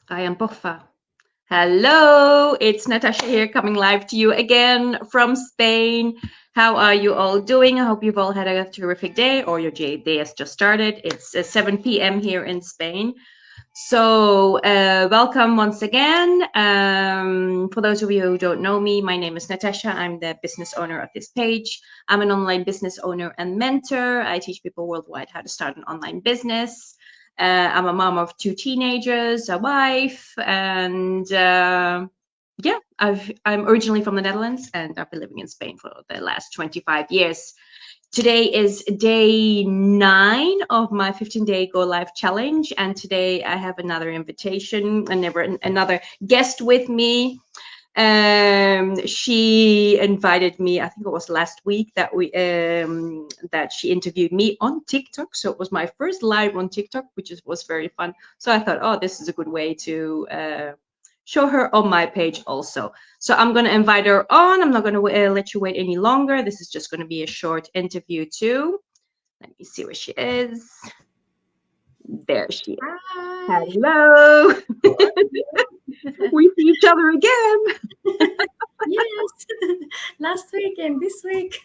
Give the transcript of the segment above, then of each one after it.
I am Porfa. Hello, it's Natasha here coming live to you again from Spain. How are you all doing? I hope you've all had a terrific day or your day has just started. It's 7 p.m. here in Spain. So welcome once again. For those of you who don't know me, my name is Natasha. I'm the business owner of this page. I'm an online business owner and mentor. I teach people worldwide how to start an online business. I'm a mom of 2 teenagers, a wife, and I'm originally from the Netherlands, and I've been living in Spain for the last 25 years. Today is day 9 of my 15-day Go Live challenge, and today I have another invitation and another guest with me. She invited me, I think it was last week that she interviewed me on TikTok. So it was my first live on TikTok, which was very fun. So I thought, oh, this is a good way to show her on my page also. So I'm going to invite her on. I'm not going to let you wait any longer. This is just going to be a short interview too. Let me see where she is. There she is. Hi. Hello. We see each other again. Yes, last week and this week.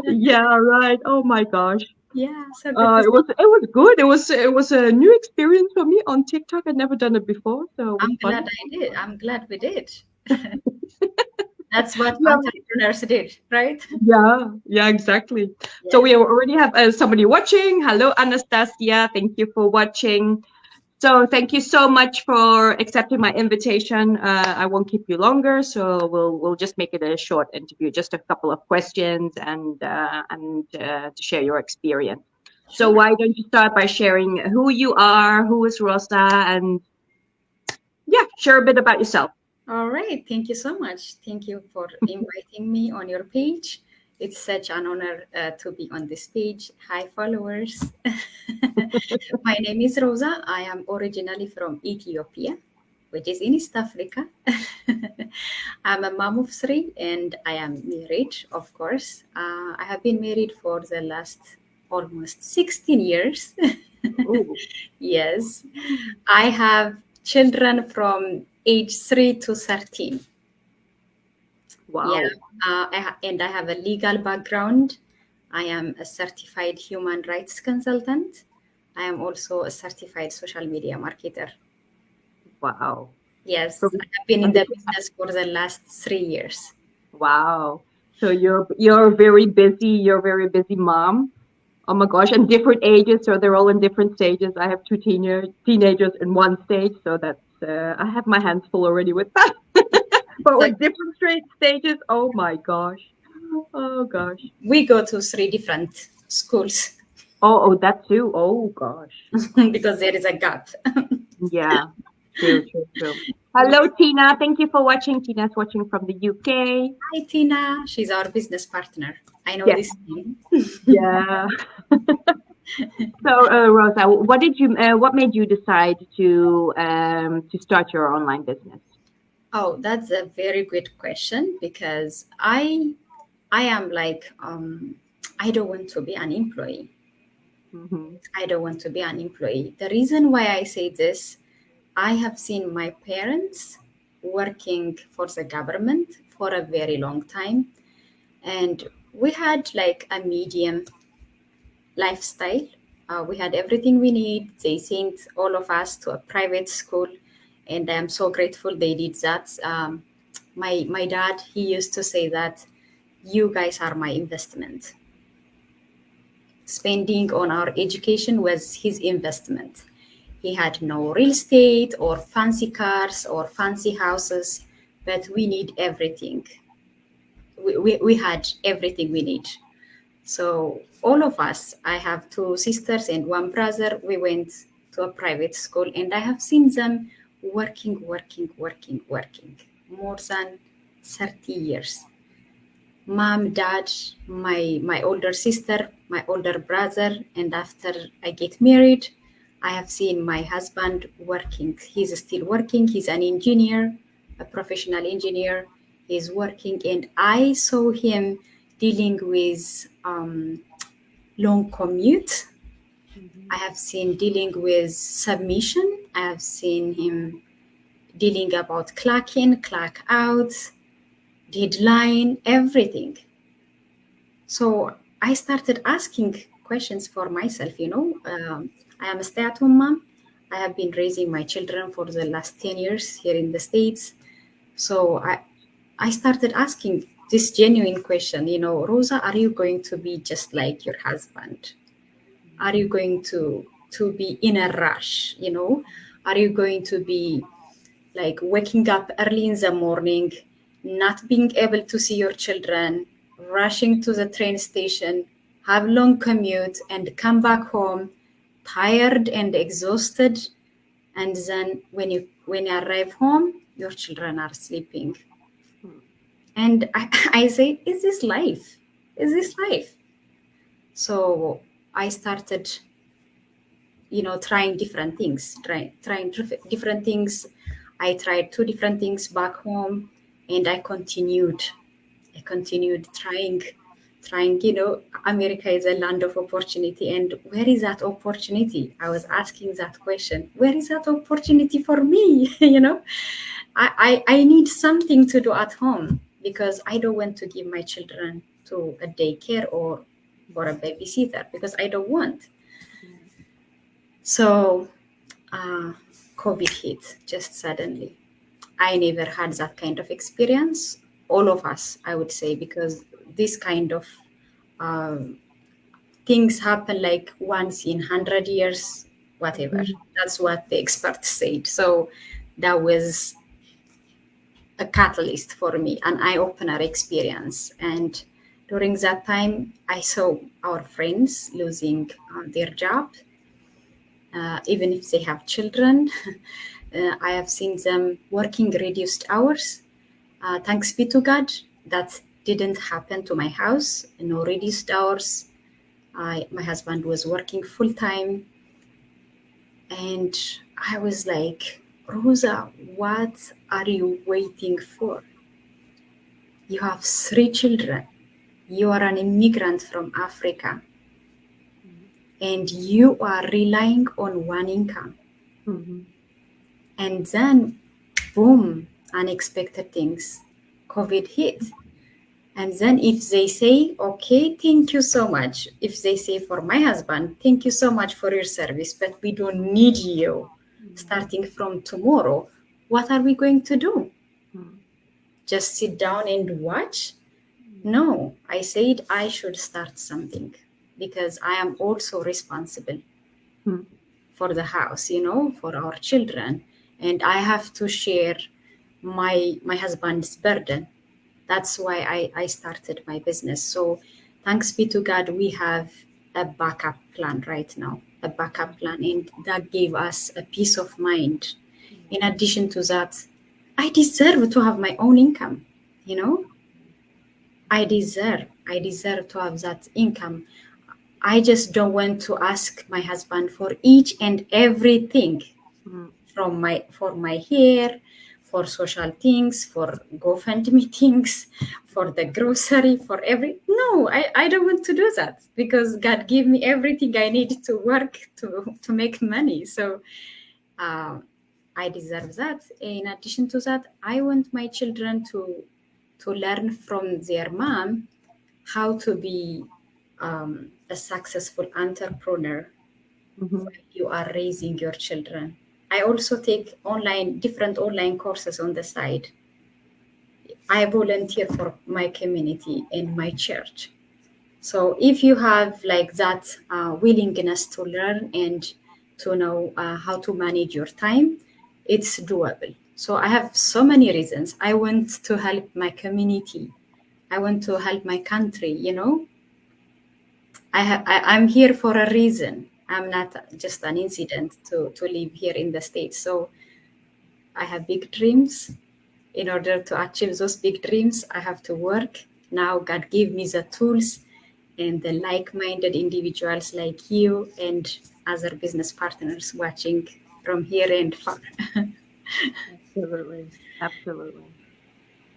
Yeah, right. Oh my gosh. Yeah, so It was good. It was a new experience for me on TikTok. I'd never done it before, so it was I'm fun. glad I did. I'm glad we did. That's what Yeah, entrepreneurs did, right? yeah, exactly. So Yes. we already have somebody watching. Hello, Anastasia. Thank you for watching. So thank you so much for accepting my invitation. I won't keep you longer, so we'll just make it a short interview, just a couple of questions and to share your experience. So Sure. why don't you start by sharing who you are, who is Rosa, and yeah, share a bit about yourself. All right. Thank you so much. Thank you for inviting me on your page. It's such an honor to be on this page. Hi, followers. My name is Rosa. I am originally from Ethiopia, which is in East Africa. I'm a mom of 3 and I am married, of course. I have been married for the last almost 16 years. Oh, Yes. I have children from age 3 to 13. Yeah. wow. And I have a legal background. I am a certified human rights consultant. I am also a certified social media marketer. Wow. Yes, From, I have been in and the this- business for the last 3 years. wow. So you're a very busy mom. Oh my gosh, and different ages, so they're all in different stages. I have 2 teenagers in one stage, so that's I have my hands full already with that. But So with different straight stages, oh my gosh. Oh gosh. we go to 3 different schools Oh, that too. Oh gosh. because there is a gap. Yeah. True, true, true. Yeah. Hello, Tina. Thank you for watching. Tina's watching from the UK. Hi, Tina. She's our business partner. I know Yes. this name. Yeah. So, Rosa, what made you decide to start your online business? Oh, that's a very good question because I am like I don't want to be an employee. Hmm. I don't want to be an employee. The reason why I say this, I have seen my parents working for the government for a very long time, and we had like a medium lifestyle. We had everything we need. They sent all of us to a private school, and I'm so grateful they did that. My dad, he used to say that you guys are my investment. Spending on our education was his investment. He had no real estate or fancy cars or fancy houses, but we need everything. We had everything we need. So all of us, I have 2 sisters and 1 brother, we went to a private school and I have seen them working more than 30 years. Mom, dad, my older sister, my older brother, and after I get married, I have seen my husband working. He's still working. He's an engineer, a professional engineer. He's working, and I saw him dealing with long commute. I Hmm. have seen dealing with submission. I have seen him. dealing about clock in, clock out, deadline, everything. So I started asking questions for myself. I am a stay-at-home mom. I have been raising my children for the last 10 years here in the States. So I started asking this genuine question, Rosa, are you going to be just like your husband? Are you going to be in a rush? Are you going to be like waking up early in the morning, not being able to see your children, rushing to the train station, have long commute, and come back home tired and exhausted, and then when you arrive home, your children are sleeping. And I say, is this life? Is this life? So I started, trying different things, trying different things. I tried two different things back home, and I continued trying. America is a land of opportunity, and where is that opportunity? I was asking that question. Where is that opportunity for me? I need something to do at home because I don't want to give my children to a daycare or a babysitter because I don't want. So uh, COVID hit just suddenly. I never had that kind of experience. All of us, I would say, because this kind of um, things happen like once in 100 years, whatever. That's what the experts said. So that was a catalyst for me, an eye opener experience. And during that time, I saw our friends losing their job, even if they have children. I have seen them working reduced hours. Thanks be to God, that didn't happen to my house. No reduced hours. My husband was working full time. And I was like, Rosa, what are you waiting for? You have three children. You are an immigrant from Africa. And you are relying on one income. And then, boom, unexpected things. COVID hit. And then if they say, okay, thank you so much. If they say for my husband, thank you so much for your service, but we don't need you starting from tomorrow, what are we going to do? Just sit down and watch? No, I said I should start something because I am also responsible for the house, for our children. And I have to share my husband's burden. That's why I started my business. So thanks be to God, we have a backup plan right now, a backup plan, and that gave us a peace of mind. In addition to that, I deserve to have my own income, you know? I deserve to have that income. I just don't want to ask my husband for each and everything for my hair, for social things, for GoFundMe things, for the grocery, for every. No, I don't want to do that because God gave me everything I need to work to make money. So uh, I deserve that. In addition to that, I want my children to learn from their mom how to be a successful entrepreneur while you are raising your children. I also take different online courses on the side. I volunteer for my community and my church. So if you have like that willingness to learn and to know how to manage your time, it's doable. So I have so many reasons. I want to help my community. I want to help my country. I'm here for a reason. I'm not just an incident to live here in the States. So I have big dreams. In order to achieve those big dreams, I have to work. Now God gave me the tools and the like-minded individuals like you and other business partners watching from here and far. Absolutely. Absolutely.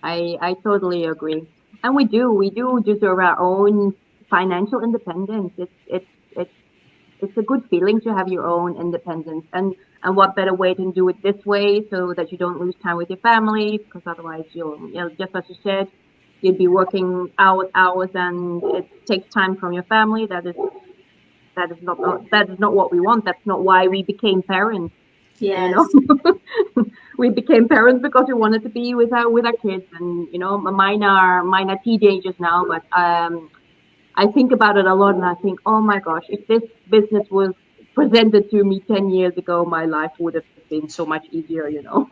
I totally agree. And we do deserve our own financial independence. It's a good feeling to have your own independence. And And what better way than do it this way so that you don't lose time with your family? Because otherwise, just as you said, you'd be working hours, and it takes time from your family. That is not what we want. That's not why we became parents. You know, Yes. we became parents because we wanted to be with our kids, and mine are teenagers now, but I think about it a lot, and I think, oh my gosh, if this business was presented to me 10 years ago, my life would have been so much easier, you know.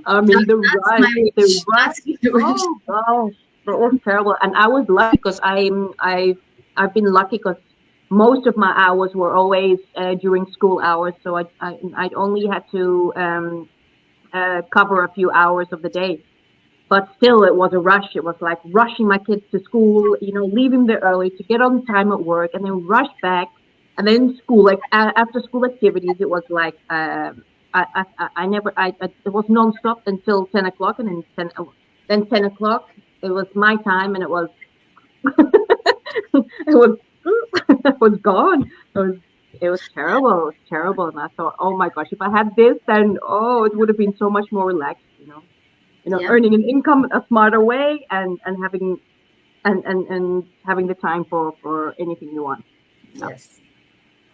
I mean, the That's rush, my the wish. rush. That's my wish. Oh gosh, it was terrible. And I was lucky because I've been lucky because most of my hours were always during school hours, so I'd only had to cover a few hours of the day, but still it was a rush. It was like rushing my kids to school, leaving them early to get on time at work, and then rush back, and then school, like after school activities. It was like I never I it was nonstop until 10 o'clock, and then 10 o'clock it was my time, and it was it was gone. It was terrible. It was terrible, and I thought, oh my gosh, if I had this, then it would have been so much more relaxed. Yeah. Earning an income a smarter way, and having the time for anything you want. Yeah, Yes.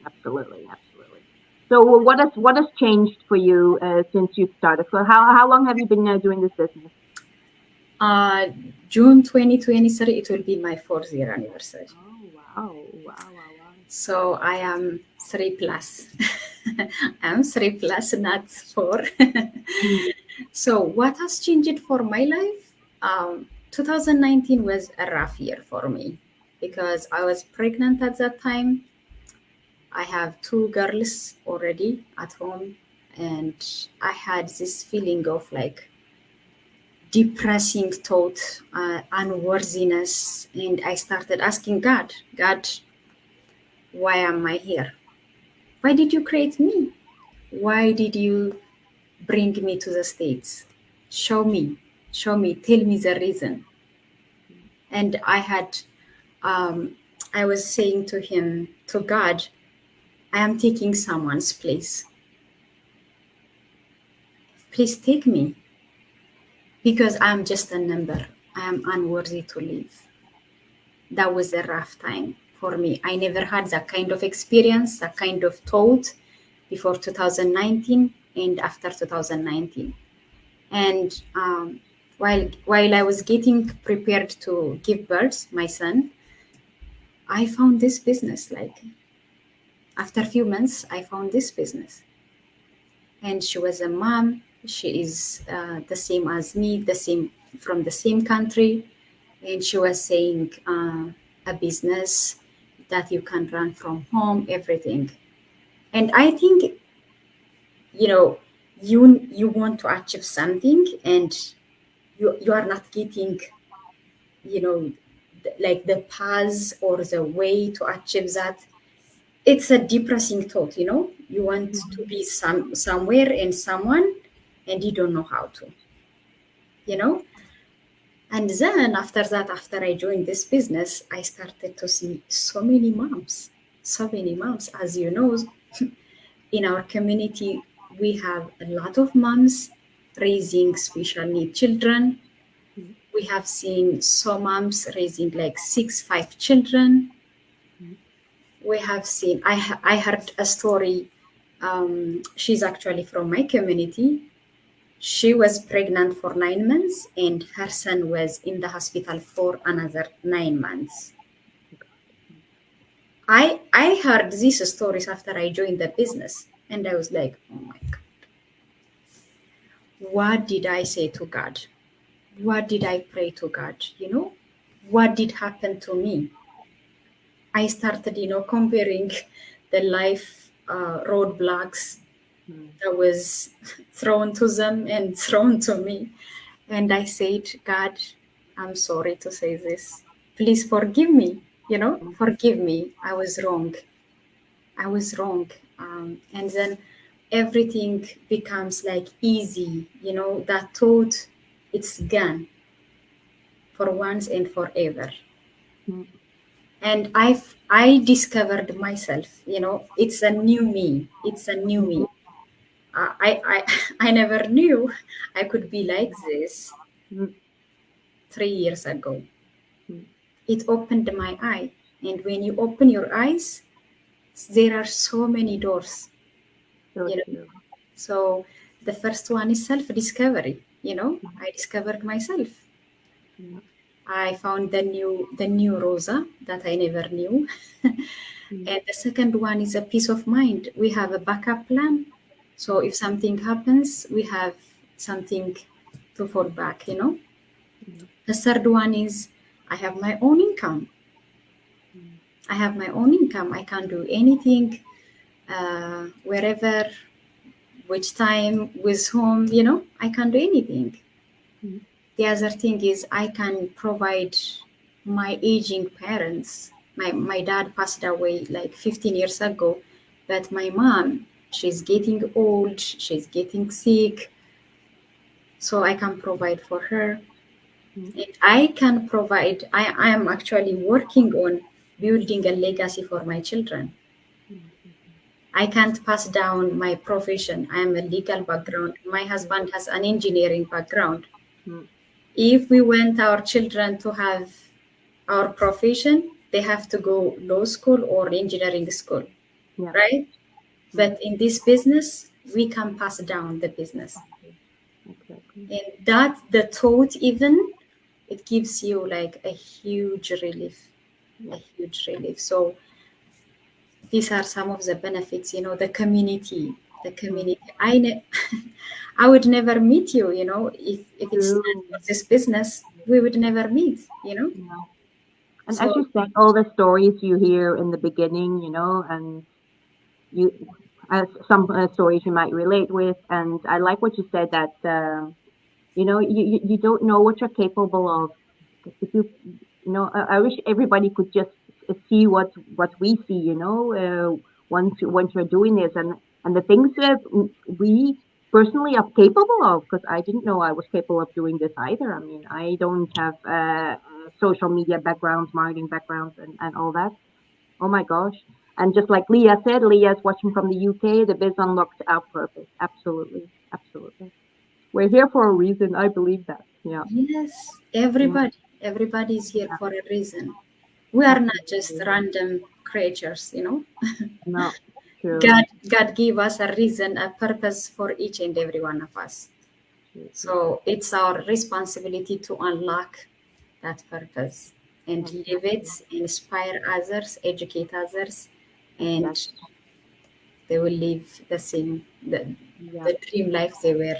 absolutely, absolutely. So what has changed for you since you started? So how long have you been doing this business? Uh, June 2023, it will be my 4th year anniversary. Oh wow, wow, wow, wow. So I am 3 plus. I'm 3 plus, not four. Mm, So what has changed for my life? 2019 was a rough year for me because I was pregnant at that time. I have two girls already at home, and I had this feeling of like depressing thought, unworthiness, and I started asking God, God, why am I here? Why did you create me? Why did you bring me to the States? Show me, show me, tell me the reason. And um, I was saying to him, to God, I am taking someone's place. Please take me because I'm just a number. I am unworthy to live. That was a rough time for me. I never had that kind of experience, that kind of thought before 2019 and after 2019. And while I was getting prepared to give birth, my son, I found this business. Like after a few months, I found this business, and she was a mom. She is the same as me, the same from the same country, and she was saying a business that you can run from home, everything. And I think you know you want to achieve something, and you are not getting you know like the paths or the way to achieve that. It's a depressing thought. You want to mhm, be somewhere and someone, and you don't know how to you know and then after that, after I joined this business, I started to see so many moms. As you know, in our community we have a lot of moms raising special need children. mhm, We have seen some moms raising like 5 children. mhm, We have seen, I heard a story. She's actually from my community. She was pregnant for 9 months, and her son was in the hospital for another 9 months. I heard these stories after I joined the business, and I was like, oh my God, what did I say to God? What did I pray to God? What did happen to me? I started, comparing the life roadblocks mhm, that was thrown to them and thrown to me. And I said, God, I'm sorry to say this. Please forgive me, forgive me. I was wrong. I was wrong. And then everything becomes like easy, that thought, it's gone for once and forever. mhm, And I discovered myself, it's a new me. It's a new mhm, me. I never knew I could be like this Mm, 3 years ago. mm. It opened my eye. And when you open your eyes, there are so many doors, So you know. true. So the first one is self-discovery. Mm, I discovered myself. yeah, I found the new Rosa that I never knew. mm, And the second one is a peace of mind. We have a backup plan. So mm, if something happens, we have something to fall back. yeah, The third one is I have my own income. mm, I have my own income. I can do anything, wherever, which time, with whom. I can do anything. mm, The other thing is I can provide my aging parents. My dad passed away like 15 years ago, but my mom, she's getting old, she's getting sick, so I can provide for her. mm, And I can provide, I am actually working on building a legacy for my children. mm, I can't pass down my profession. I am a legal background. My husband has an engineering background. mm, If we want our children to have our profession, they have to go law school or engineering school, yeah, right? mm, But in this business, we can pass down the business. exactly. Exactly. And that the thought even, it gives you like a huge relief, a Yeah. huge relief. So these are some of the benefits, the community, the Mm, community. I would never meet you, if it's not true. for this business, we would never meet. Yeah. And as So you said, all the stories you hear in the beginning, and you, some stories you might relate with. And I like what you said that, you don't know what you're capable of. If I wish everybody could just see what we see, once you're doing this, and the things that we personally are capable of, because I didn't know I was capable of doing this either. I mean, I don't have social media backgrounds, marketing backgrounds, and all that. Oh my gosh. And just like Leah said, Leah's watching from the UK, the biz unlocked our purpose. Absolutely. Absolutely. We're here for a reason. I believe that. Yeah. yes, Yeah. everybody is here Yeah. for a reason. We are not just Absolutely. random creatures. No. True. God gave us a reason, a purpose for each and every one of us. True. True. So it's our responsibility to unlock that purpose and live it, Exactly. inspire others, educate others, and Exactly. they will live the same, the, Yeah. the dream life Absolutely.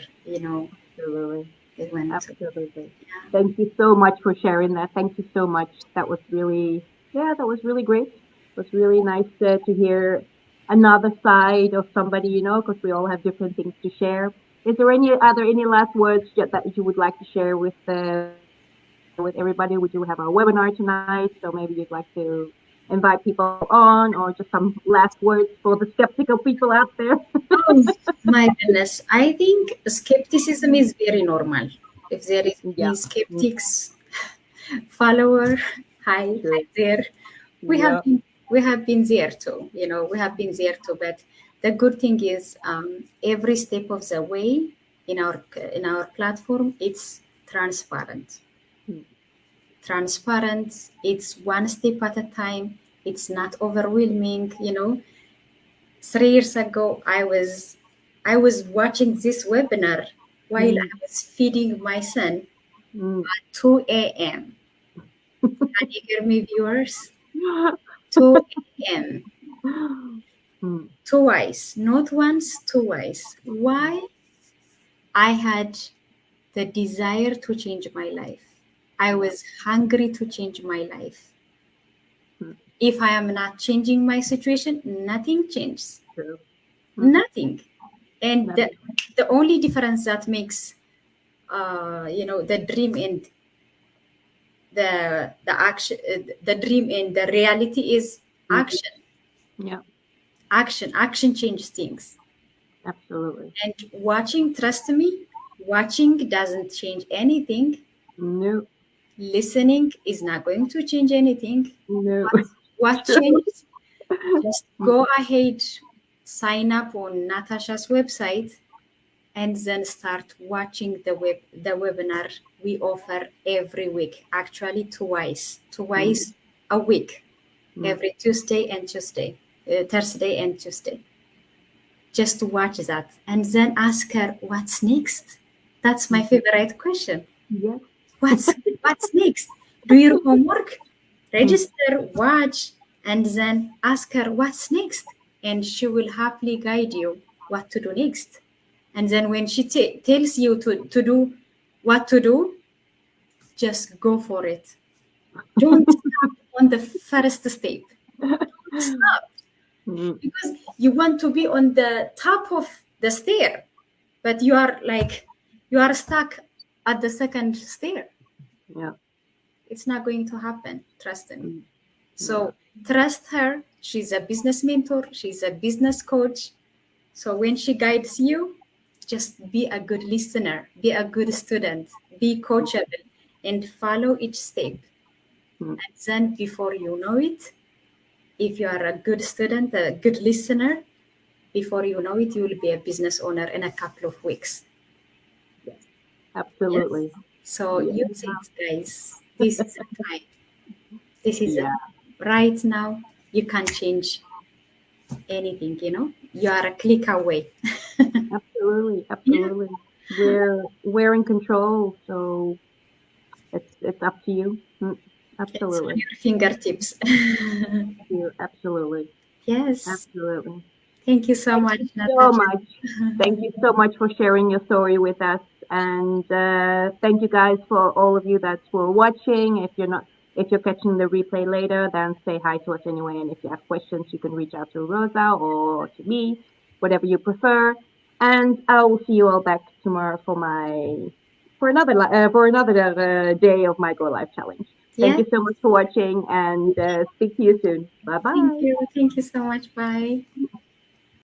they went to. Absolutely. Yeah. Thank you so much for sharing that. Thank you so much. That was really, yeah, that was really great. It was really nice to hear another side of somebody, because we all have different things to share. Is there any last words that you would like to share with everybody? We do have our webinar tonight, so maybe you'd like to invite people on, or just some last words for the skeptical people out there. Oh my goodness. I think skepticism is very normal. If there is Yeah. any Mm, skeptics follower, hi true. there. We have Yeah. been we have been there too. We have been there too. But the good thing is, every step of the way in our platform, it's transparent. Mm, Transparent. It's one step at a time. It's not overwhelming. 3 years ago, I was watching this webinar while mm, I was feeding my son mm. at 2 a.m. Can you hear me, viewers? 2 a.m. Mm, Twice, not once, twice. mm, Why? I had the desire to change my life. I yeah. was hungry to change my life. Mm, If I am not changing my situation, nothing changes. true. Mm, Nothing. And the, nothing. the only difference that makes the dream and the dream and the reality is Mm, action. yeah. Action changes things. Absolutely. And watching, trust me, watching doesn't change anything. No. Listening is not going to change anything. No. What True. changes? Just Mm, go ahead, sign up on Natasha's website, and then start watching the webinar we offer every week. Actually, twice a week, every Thursday and Thursday and Tuesday. Just watch that, and then ask her what's next. That's my favorite question. Yes. What's next? Do your homework, register, watch, and then ask her what's next, and she will happily guide you what to do next. And then when she tells you to do what to do, just go for it. Don't stop on the first step. Don't stop, because you want to be on the top of the stair, but you are stuck at the second stair. Yeah. It's not going to happen. Trust me. So trust her. She's a business mentor. She's a business coach. So when she guides you, just be a good listener, be a good student, be coachable, and follow each step. And then before you know it, if you are a good student, a good listener, before you know it, you will be a business owner in a couple of weeks. Yes. Absolutely. Yes. So use it, guys. This is the time. This is it. Right now. You can change anything, you are a click away. Absolutely. We're in control, so it's up to you. Absolutely. It's on your fingertips. Absolutely. Yes. Absolutely. Thank you so much, Natasha. Thank you so much for sharing your story with us. And thank you guys for all of you that were watching. If you're catching the replay later, then say hi to us anyway. And if you have questions, you can reach out to Rosa or to me, whatever you prefer. And I will see you all back tomorrow for another day of my Go Live challenge. Thank you so much for watching, and speak to you soon. Bye bye. Thank you so much. Bye.